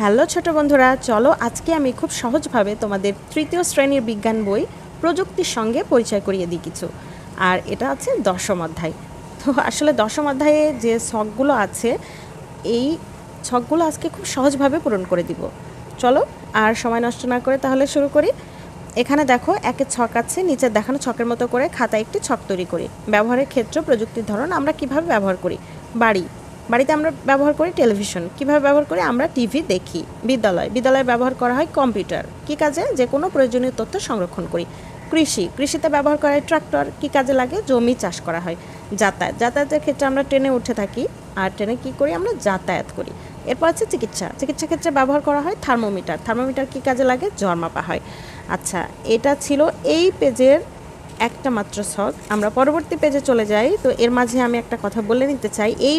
Hello ছোট বন্ধুরা, চলো আজকে আমি খুব সহজভাবে তোমাদের তৃতীয় শ্রেণীর বিজ্ঞান বই প্রযুক্তির সঙ্গে পরিচয় করিয়ে দিই কিছু। আর এটা আছে দশম অধ্যায়। তো আসলে দশম অধ্যায়ে যে ছকগুলো আছে, এই ছকগুলো আজকে খুব সহজভাবে পূরণ করে দিব। চলো আর সময় নষ্ট না করে তাহলে শুরু করি। এখানে দেখো একের ছক আছে, নিচে দেখানো ছকের মতো করে খাতায় একটি ছক তৈরি করি। ব্যবহারের ক্ষেত্র, প্রযুক্তির ধরন, আমরা কিভাবে ব্যবহার করি। বাড়িতে আমরা ব্যবহার করি টেলিভিশন। কিভাবে ব্যবহার করি? আমরা টিভি দেখি। বিদ্যালয়ে ব্যবহার করা হয় কম্পিউটার। কী কাজে? যে কোনো প্রয়োজনীয় তথ্য সংরক্ষণ করি। কৃষিতে ব্যবহার করা হয় ট্রাক্টর। কী কাজে লাগে? জমি চাষ করা হয়। যাতায়াতের ক্ষেত্রে আমরা ট্রেনে উঠে থাকি, আর ট্রেনে কী করি? আমরা যাতায়াত করি। এরপর আছে চিকিৎসা ক্ষেত্রে ব্যবহার করা হয় থার্মোমিটার কী কাজে লাগে? জ্বর মাপা হয়। আচ্ছা, এটা ছিল এই পেজের একটা মাত্র ছক। আমরা পরবর্তী পেজে চলে যাই। তো এর মাঝে আমি একটা কথা বলে নিতে চাই, এই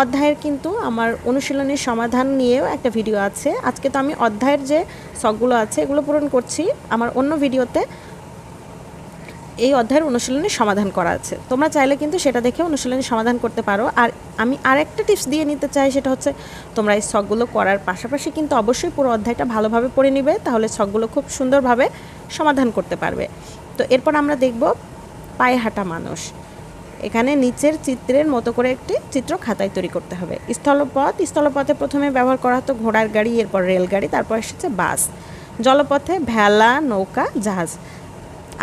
অধ্যায়ের কিন্তু আমার অনুশীলনের সমাধান নিয়েও একটা ভিডিও আছে। আজকে তো আমি অধ্যায়ের যে ছকগুলো আছে এগুলো পূরণ করছি। আমার অন্য ভিডিওতে এই অধ্যায়ের অনুশীলনের সমাধান করা আছে, তোমরা চাইলে কিন্তু সেটা দেখে অনুশীলনের সমাধান করতে পারো। আর আমি আরেকটা টিপস দিয়ে নিতে চাই, সেটা হচ্ছে তোমরা এই ছকগুলো করার পাশাপাশি কিন্তু অবশ্যই পুরো অধ্যায়টা ভালোভাবে পড়ে নিবে, তাহলে ছকগুলো খুব সুন্দরভাবে সমাধান করতে পারবে। তো এরপর আমরা দেখব পায়ে হাঁটা মানুষ। এখানে নিচের চিত্রের মতো করে একটি চিত্র খাতায় তৈরি করতে হবে। স্থলপথে প্রথমে ব্যবহার করা হতো ঘোড়ার গাড়ি, এরপর রেলগাড়ি, তারপর এসেছে বাস। জলপথে ভেলা, নৌকা, জাহাজ।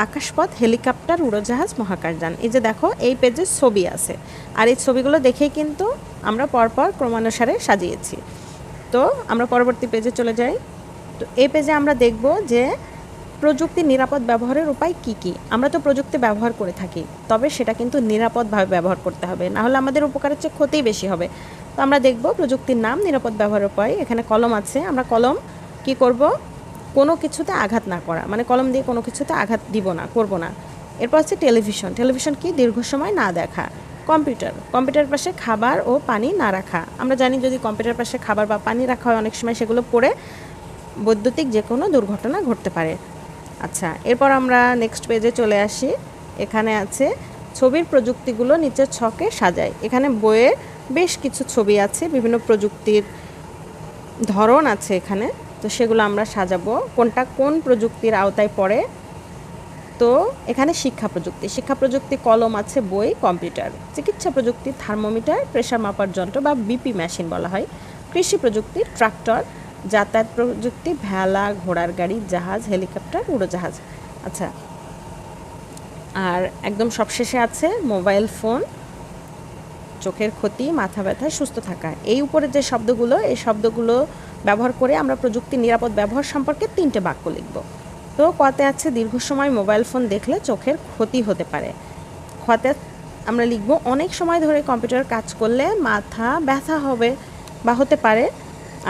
আকাশপথ হেলিকপ্টার, উড়োজাহাজ, মহাকাশযান। এই যে দেখো এই পেজে ছবি আছে, আর এই ছবিগুলো দেখেই কিন্তু আমরা পরপর ক্রমানুসারে সাজিয়েছি। তো আমরা পরবর্তী পেজে চলে যাই। তো এই পেজে আমরা দেখব যে প্রযুক্তির নিরাপদ ব্যবহারের উপায় কি কি। আমরা তো প্রযুক্তি ব্যবহার করে থাকি, তবে সেটা কিন্তু নিরাপদভাবে ব্যবহার করতে হবে, না হলে আমাদের উপকারের চেয়ে ক্ষতিই বেশি হবে। তো আমরা দেখব প্রযুক্তির নাম, নিরাপদ ব্যবহারের উপায়। এখানে কলম আছে, আমরা কলম কি করব? কোনো কিছুতে আঘাত না করা, মানে কলম দিয়ে কোনো কিছুতে আঘাত করব না। এরপর হচ্ছে টেলিভিশন কি? দীর্ঘ সময় না দেখা। কম্পিউটারের পাশে খাবার ও পানি না রাখা। আমরা জানি যদি কম্পিউটারের পাশে খাবার বা পানি রাখা হয়, অনেক সময় সেগুলো পড়ে বৈদ্যুতিক যে কোনো দুর্ঘটনা ঘটতে পারে। আচ্ছা, এরপর আমরা নেক্সট পেজে চলে আসি। এখানে আছে ছবির প্রযুক্তিগুলো নিচের ছকে সাজায়। এখানে বইয়ে বেশ কিছু ছবি আছে, বিভিন্ন প্রযুক্তির ধরন আছে এখানে। তো সেগুলো আমরা সাজাবো, কোনটা কোন প্রযুক্তির আওতায় পড়ে। তো এখানে শিক্ষা প্রযুক্তি কলম আছে, বই, কম্পিউটার। চিকিৎসা প্রযুক্তি থার্মোমিটার, প্রেশার মাপার যন্ত্র বা বিপি মেশিন বলা হয়। কৃষি প্রযুক্তি ট্রাক্টর। যাতায়াত প্রযুক্তি ভেলা, ঘোড়ার গাড়ি, জাহাজ, হেলিকপ্টার, উড়োজাহাজ। আচ্ছা, আর একদম সবশেষে আছে মোবাইল ফোন। চোখের ক্ষতি, মাথা ব্যথা, সুস্থ থাকা। এই উপরে যে শব্দগুলো, এই শব্দগুলো ব্যবহার করে আমরা প্রযুক্তির নিরাপদ ব্যবহার সম্পর্কে 3টে বাক্য লিখব। তো কতে আছে দীর্ঘ সময় মোবাইল ফোন দেখলে চোখের ক্ষতি হতে পারে। খতে আমরা লিখব অনেক সময় ধরে কম্পিউটার কাজ করলে মাথা ব্যথা হবে বা হতে পারে।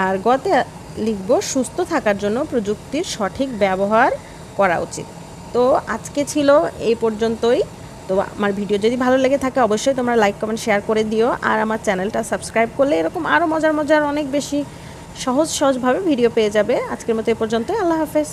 আর গতে লিখব সুস্থ থাকার জন্য প্রযুক্তির সঠিক ব্যবহার করা উচিত। তো আজকে ছিল এই পর্যন্তই। তো আমার ভিডিও যদি ভালো লেগে থাকে অবশ্যই তোমরা লাইক, কমেন্ট, শেয়ার করে দিও। আর আমার চ্যানেলটা সাবস্ক্রাইব করলে এরকম আরও মজার অনেক বেশি সহজভাবে ভিডিও পেয়ে যাবে। আজকের মতো এই পর্যন্তই। আল্লাহ হাফেজ।